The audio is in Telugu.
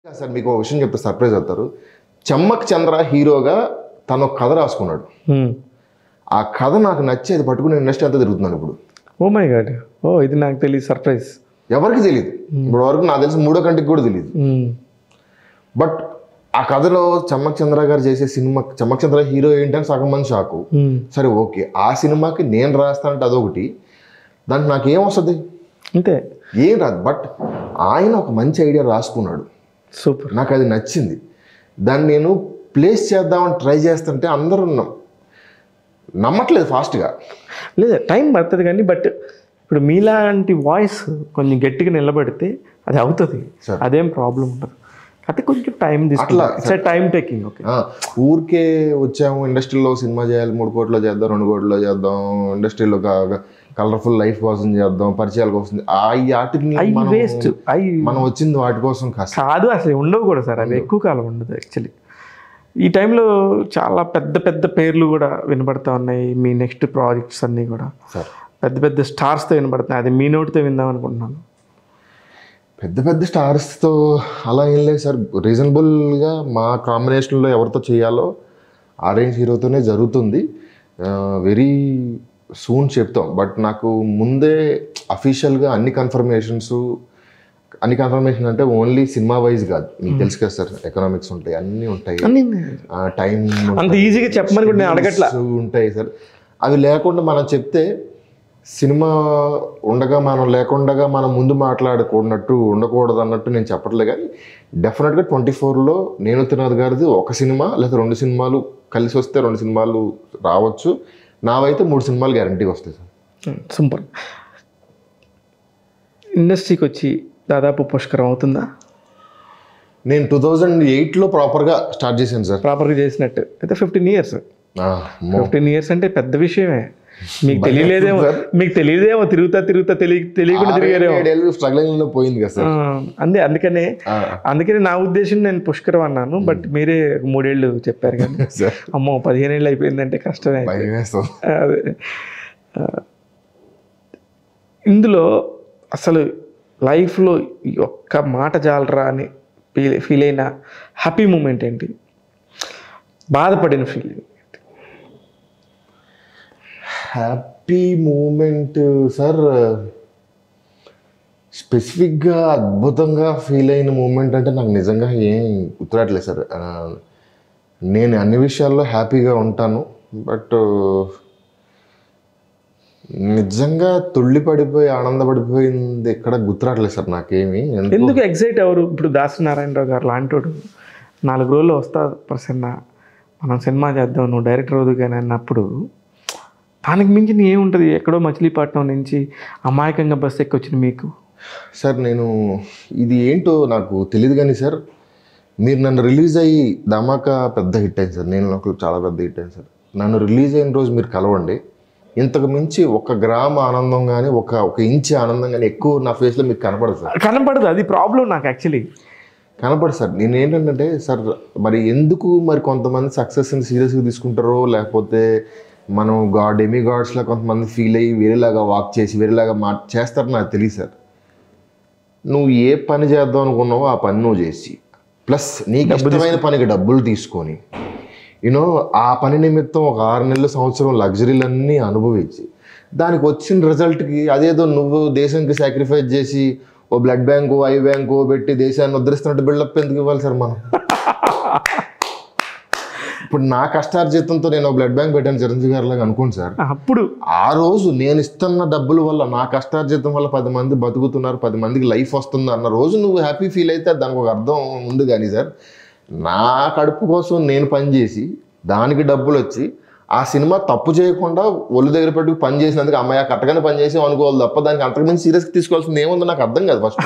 సార్ మీకు ఒక విషయం చెప్తే సర్ప్రైజ్ అవుతారు. చమ్మక్ చంద్ర హీరోగా తను ఒక కథ రాసుకున్నాడు. ఆ కథ నాకు నచ్చి అది పట్టుకుని ఇండస్ట్రీ అంతా తిరుగుతున్నాను ఇప్పుడు. ఓ మై గాడ్, ఓ ఇది నాకు తెలియదు, సర్ప్రైజ్. ఎవరికి తెలియదు, ఇప్పుడు వరకు నాకు తెలిసి మూడో కంటికి కూడా తెలియదు. బట్ ఆ కథలో చమ్మక్ చంద్ర గారు చేసే సినిమా, చమ్మక్ చంద్ర హీరో ఏంటని సగం మంది షాకు. సరే ఓకే, ఆ సినిమాకి నేను రాస్తానంటే అదొకటి, దానికి నాకేం వస్తుంది, అంతే ఏం రాదు. బట్ ఆయన ఒక మంచి ఐడియా రాసుకున్నాడు, సూపర్, నాకు అది నచ్చింది. దాన్ని నేను ప్లేస్ చేద్దామని ట్రై చేస్తుంటే అందరూ నమ్మట్లేదు ఫాస్ట్గా. లేదు టైం పడుతుంది కానీ, బట్ ఇప్పుడు మీలాంటి వాయిస్ కొంచెం గట్టిగా నిలబడితే అది అవుతుంది, అదేం ప్రాబ్లం ఉండదు. అయితే కొంచెం టైం తీసుకుంటా, టైం టేకింగ్. ఓకే, ఊరికే వచ్చాము ఇండస్ట్రీలో సినిమా చేయాలి, 3 కోట్లో చేద్దాం, 2 కోట్లో చేద్దాం, ఇండస్ట్రీలో కలర్ఫుల్ లైఫ్ కోసం చేద్దాం, పరిచయాల కోసం, వేస్ట్ మనం వచ్చింది వాటి కోసం కాదు, అసలు ఉండవు కూడా సార్, అవి ఎక్కువ కాలం ఉండదు యాక్చువల్లీ. ఈ టైంలో చాలా పెద్ద పెద్ద పేర్లు కూడా వినబడతా ఉన్నాయి. మీ నెక్స్ట్ ప్రాజెక్ట్స్ అన్నీ కూడా పెద్ద పెద్ద స్టార్స్తో వినబడుతున్నాయి. అది మీ నోటితో విందాం అనుకుంటున్నాను. పెద్ద పెద్ద స్టార్స్తో అలా ఏం లేదు సార్, రీజనబుల్గా మా కాంబినేషన్లో ఎవరితో చేయాలో ఆ రేంజ్ హీరోతోనే జరుగుతుంది. వెరీ సూన్ చెప్తాం. బట్ నాకు ముందే అఫీషియల్గా అన్ని కన్ఫర్మేషన్ అంటే ఓన్లీ సినిమా వైజ్ కాదు, మీకు తెలుసు కదా సార్, ఎకనామిక్స్ ఉంటాయి, అన్నీ ఉంటాయి, టైం అంత ఈజీగా చెప్పమని కూడా నేను అడగట్లా ఉంటాయి సార్. అవి లేకుండా మనం చెప్తే సినిమా ఉండగా మనం లేకుండా మనం ముందు మాట్లాడకూడనట్టు ఉండకూడదు అన్నట్టు నేను చెప్పట్లే. కానీ డెఫినెట్గా 24లో నేను త్రినాథ్ గారిది ఒక సినిమా లేదా 2 సినిమాలు కలిసి వస్తే 2 సినిమాలు రావచ్చు. నావైతే 3 సినిమాలు గ్యారంటీగా వస్తాయి సార్. సూపర్. ఇండస్ట్రీకి వచ్చి దాదాపు పుష్కరం అవుతుందా? నేను 2008లో ప్రాపర్గా స్టార్ట్ చేశాను సార్. ప్రాపర్గా చేసినట్టు అయితే 15 years. 15 years అంటే పెద్ద విషయమే. మీకు తెలియదేమో తిరుగుతా తెలియకుండా తిరిగారేమో, స్ట్రగ్లింగ్ పోయింది కదా సార్. అందుకనే నా ఉద్దేశం నేను పుష్కరం అన్నాను. బట్ మీరే 3 ఏళ్ళు చెప్పారు కానీ అమ్మో 15 ఏళ్ళు అయిపోయిందంటే కష్టమే. అదే ఇందులో అసలు లైఫ్లో ఒక్క మాట చాలరా అని ఫీల్ అయిన హ్యాపీ మూమెంట్ ఏంటి, బాధపడిన ఫీలింగ్? హ్యాపీ మూమెంట్ సార్, స్పెసిఫిక్గా అద్భుతంగా ఫీల్ అయిన మూమెంట్ అంటే నాకు నిజంగా ఏం గుర్తురాట్లేదు సార్. నేను అన్ని విషయాల్లో హ్యాపీగా ఉంటాను. బట్ నిజంగా తుళ్ళిపడిపోయి ఆనందపడిపోయింది ఎక్కడ గుర్తురాట్లేదు సార్ నాకేమి. ఎందుకు ఎగ్జైట్ ఎవరు? ఇప్పుడు దాసరి నారాయణరావు గారు లాంటోడు 4 రోజుల్లో వస్తా ప్రసన్న మనం సినిమా చేద్దాం, నువ్వు డైరెక్టర్ అవుదు కానీ అన్నప్పుడు దానికి మించి ఏముంటుంది? ఎక్కడో మచిలీపట్నం నుంచి అమాయకంగా బస్సు ఎక్కి వచ్చింది మీకు. సార్ నేను ఇది ఏంటో నాకు తెలియదు కానీ సార్, మీరు నన్ను రిలీజ్ అయ్యి ధమాకా పెద్ద హిట్ అయింది సార్, నేను నాకు చాలా పెద్ద హిట్ అయింది సార్. నన్ను రిలీజ్ అయిన రోజు మీరు కలవండి, ఇంతకు మించి 1 గ్రామ్ ఆనందం కానీ 1 ఇంచ్ ఆనందం కానీ ఎక్కువ నా ఫేస్లో మీకు కనపడదు సార్. కనపడదు, అది ప్రాబ్లం నాకు యాక్చువల్లీ కనపడదు సార్. నేను ఏంటంటే సార్, మరి ఎందుకు మరి కొంతమంది సక్సెస్ని సీరియస్గా తీసుకుంటారో, లేకపోతే మనం డెమీ గాడ్స్లా కొంతమంది ఫీల్ అయ్యి వేరేలాగా వాక్ చేసి వేరేలాగా చేస్తారని నాకు తెలియదు సార్. నువ్వు ఏ పని చేద్దాం అనుకున్నావో ఆ పని నువ్వు చేసి, ప్లస్ నీకు ఇష్టమైన పనికి డబ్బులు తీసుకొని, ఆ పని నిమిత్తం ఒక 6 నెలల సంవత్సరం లగ్జరీలన్నీ అనుభవించి దానికి వచ్చిన రిజల్ట్కి అదేదో నువ్వు దేశానికి సాక్రిఫైస్ చేసి ఓ బ్లడ్ బ్యాంకు ఐ బ్యాంకు పెట్టి దేశాన్ని ఉద్ధరిస్తున్నట్టు బిల్డప్ ఎందుకు ఇవ్వాలి సార్ మనం? ఇప్పుడు నా కష్టార్జితంతో నేను బ్లడ్ బ్యాంక్ పెట్టాను చిరంజీవి గారి లాగా అనుకోండి సార్. అప్పుడు ఆ రోజు నేను ఇస్తున్న డబ్బుల వల్ల, నా కష్టార్జితం వల్ల 10 మంది బతుకుతున్నారు, 10 మందికి లైఫ్ వస్తుంది అన్న రోజు నువ్వు హ్యాపీ ఫీల్ అయితే దానికి ఒక అర్థం ఉంది. కానీ సార్, నా కడుపు కోసం నేను పనిచేసి దానికి డబ్బులు వచ్చి ఆ సినిమా తప్పు చేయకుండా ఒళ్ళు దగ్గర పెట్టుకు పని చేసినందుకు అమ్మాయి కరెక్ట్గానే పని చేసాం అనుకోవాలి తప్ప దానికి అంతకుమించి సీరియస్గా తీసుకోవాల్సింది ఏముందో నాకు అర్థం కాదు ఫస్ట్.